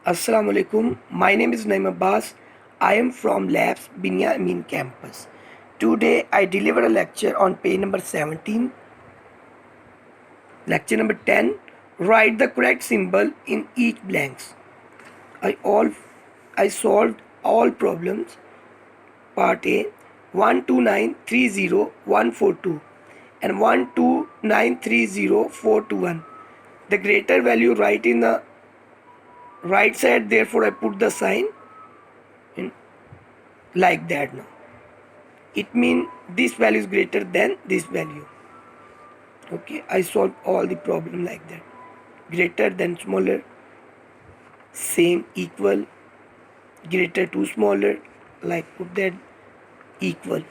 Assalamu alaikum. My name is Naim Abbas. I am from Labs Binyameen campus. Today I deliver a lecture on page number 17. Lecture number 10. Write the correct symbol in each blanks. I solved all problems. Part A 12930,142 and 12930,421. The greater value write in the right side, therefore I put the sign in like that. Now it means this value is greater than this value. Okay, I solve all the problem like that. Greater than smaller, same, equal, greater to smaller, like put that equal.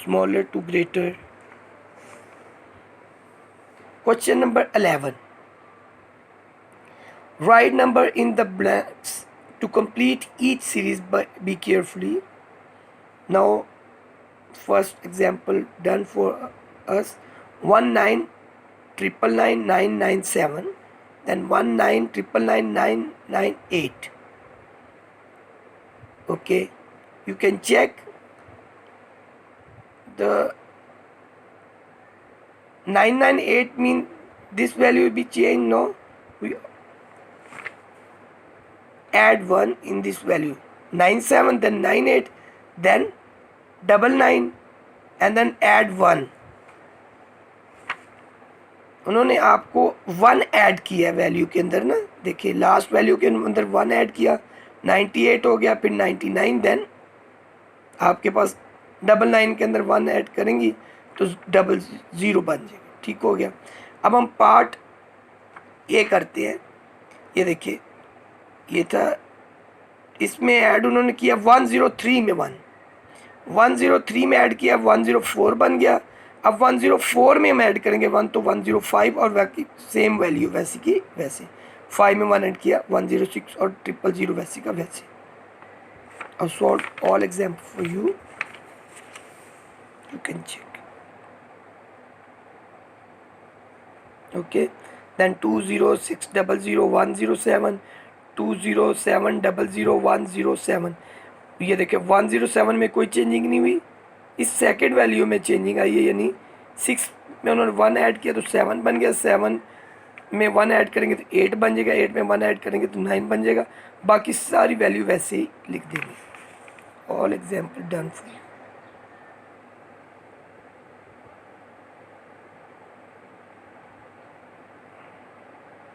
Smaller to greater. Question number 11. Write number in the blanks to complete each series, but be carefully. Now first example done for us. 19,999,997, then 19,999,998. Okay, you can check the 998 mean this value will be changed. No, we add 1 in this value. 97, then 98, then 99 and then add 1. उन्होंने आपको 1 add किया value के अंदर ना, देखिए last value के अंदर 1 add किया, 98 हो गया, फिर 99, देन आपके पास 99 के अंदर 1 ऐड करेंगी तो 00 बन जाएगा। ठीक हो गया। अब हम पार्ट ए करते हैं। ये देखिए, ये था, इसमें ऐड उन्होंने किया 103 में 1, 103 में ऐड किया 104 बन गया। अब 104 में हम ऐड करेंगे 1 तो 105 और बाकी सेम वैल्यू वैसी की वैसे। 5 में 1 ऐड किया 106 और 000 वैसी का वैसे। और solve all example for you can check. Okay, then 206000107, 207000107। ये देखिए 107 में कोई चेंजिंग नहीं हुई, इस सेकंड वैल्यू में चेंजिंग आई है, यानी 6 में उन्होंने 1 ऐड किया तो 7 बन गया, 7 में 1 ऐड करेंगे तो 8 बन जाएगा, 8 में 1 ऐड करेंगे तो 9 बन जाएगा। बाकी सारी वैल्यू वैसे ही लिख देंगे। All example done for you.